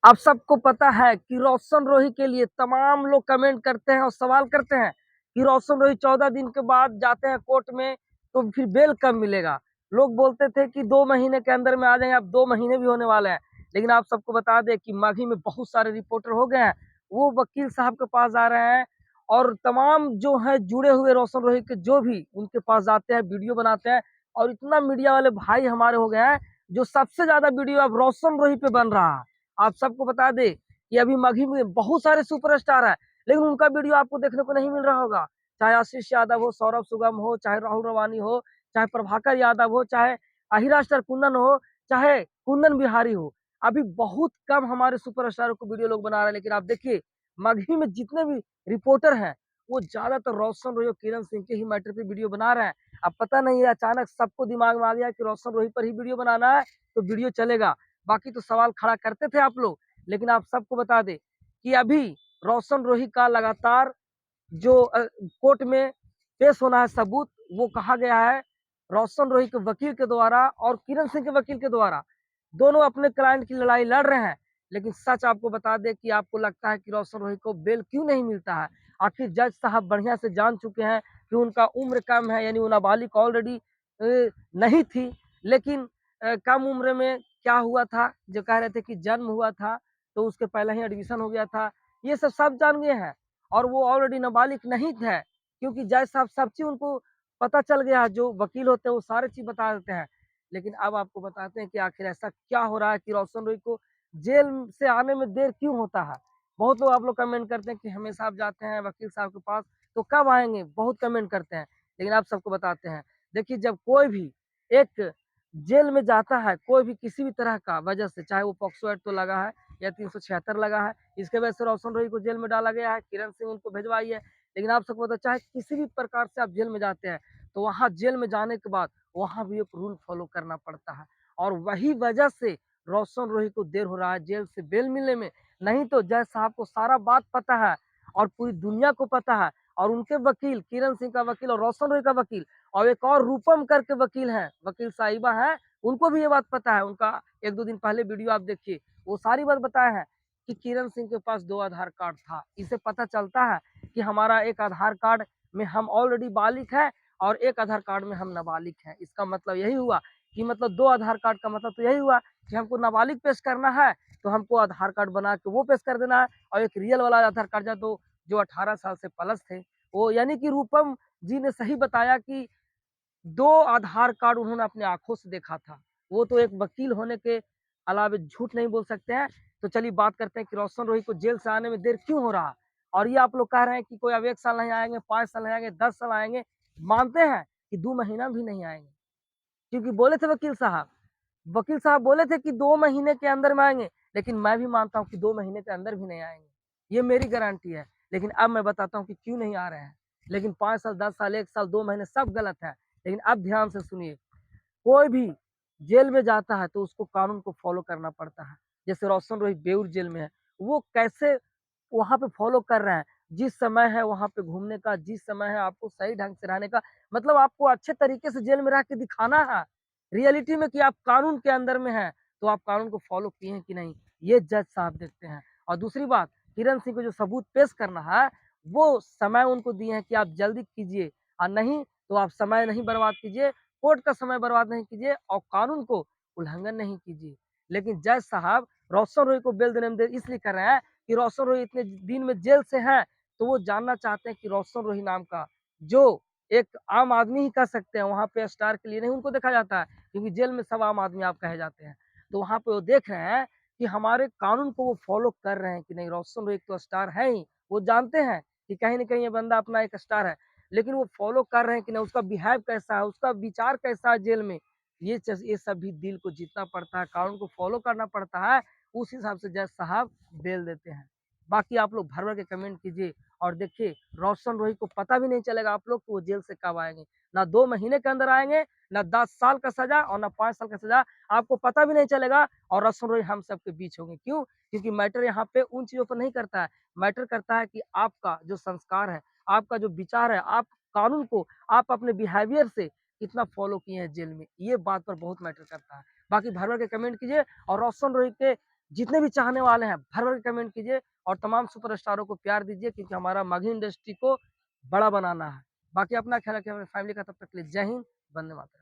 आप सबको पता है कि रोशन रोही के लिए तमाम लोग कमेंट करते हैं और सवाल करते हैं कि रोशन रोही 14 दिन के बाद जाते हैं कोर्ट में तो फिर बेल कब मिलेगा। लोग बोलते थे कि 2 महीने के अंदर में आ जाएंगे, अब 2 महीने भी होने वाले हैं। लेकिन आप सबको बता दें कि माघी में बहुत सारे रिपोर्टर हो गए हैं, वो वकील साहब के पास जा रहे हैं और तमाम जो है जुड़े हुए रोशन रोही के जो भी उनके पास जाते हैं, वीडियो बनाते हैं। और इतना मीडिया वाले भाई हमारे हो गए हैं जो सबसे ज्यादा वीडियो अब रोशन रोही पे बन रहा है। आप सबको बता दे कि अभी माघी में बहुत सारे सुपरस्टार है, लेकिन उनका वीडियो आपको देखने को नहीं मिल रहा होगा। चाहे आशीष यादव हो, सौरभ सुगम हो, चाहे राहुल रवानी हो, चाहे प्रभाकर यादव हो, चाहे अहिरा स्टार कुंदन हो, चाहे कुंदन बिहारी हो। अभी बहुत कम हमारे सुपरस्टारों को वीडियो लोग बना रहे हैं। लेकिन आप देखिए माघी में जितने भी रिपोर्टर हैं वो ज्यादातर रोशन रोही और किरण सिंह के ही मैटर पे वीडियो बना रहे हैं। अब पता नहीं है, अचानक सबको दिमाग में आ गया कि रोशन रोही पर ही वीडियो बनाना है तो वीडियो चलेगा। बाकी तो सवाल खड़ा करते थे आप लोग, लेकिन आप सबको बता दें कि अभी रोशन रोही का लगातार जो कोर्ट में पेश होना है सबूत, वो कहा गया है रोशन रोही के वकील के द्वारा और किरण सिंह के वकील के द्वारा। दोनों अपने क्लाइंट की लड़ाई लड़ रहे हैं। लेकिन सच आपको बता दें कि आपको लगता है कि रोशन रोही को बेल क्यों नहीं मिलता है। आखिर जज साहब बढ़िया से जान चुके हैं कि उनका उम्र कम है, यानी वो नाबालिग ऑलरेडी नहीं थी। लेकिन कम उम्र में क्या हुआ था, जो कह रहे थे कि जन्म हुआ था तो उसके पहले ही एडमिशन हो गया था, ये सब जान गए हैं। और वो ऑलरेडी नाबालिग नहीं थे, क्योंकि जज साहब सब चीज उनको पता चल गया। जो वकील होते हैं वो सारे चीज बता देते हैं। लेकिन अब आपको बताते हैं कि आखिर ऐसा क्या हो रहा है कि रोशन रोही को जेल से आने में देर क्यों होता है। बहुत लोग आप लोग कमेंट करते हैं कि हमेशा आप जाते हैं वकील साहब के पास तो कब आएंगे, बहुत कमेंट करते हैं। लेकिन आप सबको बताते हैं, देखिए जब कोई भी एक जेल में जाता है, कोई भी किसी भी तरह का वजह से, चाहे वो पॉक्सो एक्ट तो लगा है या 376 लगा है, इसके वजह से रोशन रोही को जेल में डाला गया है, किरण सिंह उनको भिजवाई है। लेकिन आप सबको पता, चाहे किसी भी प्रकार से आप जेल में जाते हैं तो वहां जेल में जाने के बाद वहां भी एक रूल फॉलो करना पड़ता है। और वही वजह से रोशन रोही को देर हो रहा है जेल से बेल मिलने में। नहीं तो जज साहब को सारा बात पता है और पूरी दुनिया को पता है। और उनके वकील, किरण सिंह का वकील और रोशन रोही का वकील और एक और रूपम करके वकील हैं, वकील साहिबा हैं, उनको भी ये बात पता है। उनका 1-2 दिन पहले वीडियो आप देखिए, वो सारी बात बताए हैं कि किरण सिंह के पास 2 आधार कार्ड था। इससे पता चलता है कि हमारा एक आधार कार्ड में हम ऑलरेडी बालिग है और एक आधार कार्ड में हम नाबालिग हैं। इसका मतलब यही हुआ कि मतलब 2 आधार कार्ड का मतलब तो यही हुआ कि हमको नाबालिग पेश करना है तो हमको आधार कार्ड बना के वो पेश कर देना है। और एक रियल वाला आधार कार्ड तो जो 18 साल से प्लस थे वो, यानी कि रूपम जी ने सही बताया कि 2 आधार कार्ड उन्होंने अपने आंखों से देखा था। वो तो एक वकील होने के अलावा झूठ नहीं बोल सकते हैं। तो चलिए बात करते हैं कि रोशन रोही को जेल से आने में देर क्यों हो रहा है। और ये आप लोग कह रहे हैं कि कोई अब 1 साल नहीं आएंगे, 5 साल नहीं आएंगे, 10 साल आएंगे। मानते हैं कि 2 महीना भी नहीं आएंगे, क्योंकि बोले थे वकील साहब बोले थे कि 2 महीने के अंदर में आएंगे। लेकिन मैं भी मानता हूँ कि 2 महीने के अंदर भी नहीं आएंगे, ये मेरी गारंटी है। लेकिन अब मैं बताता हूँ कि क्यों नहीं आ रहे हैं। लेकिन 5 साल, 10 साल, 1 साल, 2 महीने सब गलत है। लेकिन अब ध्यान से सुनिए, कोई भी जेल में जाता है तो उसको कानून को फॉलो करना पड़ता है। जैसे रोशन रोही बेऊर जेल में है, वो कैसे वहां पे फॉलो कर रहे हैं। जिस समय है वहां पे घूमने का, जिस समय है आपको सही ढंग से रहने का, मतलब आपको अच्छे तरीके से जेल में रह के दिखाना है रियलिटी में कि आप कानून के अंदर में हैं। तो आप कानून को फॉलो किए हैं कि नहीं, ये जज साहब देखते हैं। और दूसरी बात, किरण सिंह को जो सबूत पेश करना है वो समय उनको दिए हैं कि आप जल्दी कीजिए, और नहीं तो आप समय नहीं बर्बाद कीजिए, कोर्ट का समय बर्बाद नहीं कीजिए और कानून को उल्लंघन नहीं कीजिए। लेकिन जज साहब रोशन रोही को बेल देने में देर इसलिए कर रहे हैं कि रोशन रोही इतने दिन में जेल से हैं, तो वो जानना चाहते हैं कि रोशन रोही नाम का जो एक आम आदमी ही कह सकते हैं, वहां पे स्टार के लिए नहीं उनको देखा जाता है, क्योंकि जेल में सब आम आदमी आप कहे जाते हैं। तो वहां पे वो देख रहे हैं कि हमारे कानून को वो फॉलो कर रहे हैं कि नहीं। रोशन रोही तो स्टार है ही, वो जानते हैं कि कहीं ना कहीं ये बंदा अपना एक स्टार है, लेकिन वो फॉलो कर रहे हैं कि नहीं, उसका बिहेव कैसा है, उसका विचार कैसा है जेल में। ये सब भी दिल को जीतना पड़ता है, कानून को फॉलो करना पड़ता है। उस हिसाब से जज साहब बेल देते हैं। बाकी आप लोग भर भर के कमेंट कीजिए और देखिए रोशन रोही को पता भी नहीं चलेगा आप लोग कि वो जेल से कब आएंगे। ना 2 महीने के अंदर आएंगे, ना 10 साल का सजा और ना 5 साल का सजा, आपको पता भी नहीं चलेगा। और रोशन रोही हम सबके बीच होंगे। क्यों? क्योंकि मैटर यहाँ पे उन चीजों पर नहीं करता है, मैटर करता है कि आपका जो संस्कार है, आपका जो विचार है, आप कानून को आप अपने बिहेवियर से कितना फॉलो किए हैं जेल में, ये बात पर बहुत मैटर करता है। बाकी भर भर के कमेंट कीजिए और रोशन रोही के जितने भी चाहने वाले हैं भर भर के कमेंट कीजिए और तमाम सुपरस्टारों को प्यार दीजिए, क्योंकि हमारा माघी इंडस्ट्री को बड़ा बनाना है। बाकी अपना ख्याल रखिए, अपनी फैमिली का। तब तक के लिए जय हिंद, वंदे मातरम।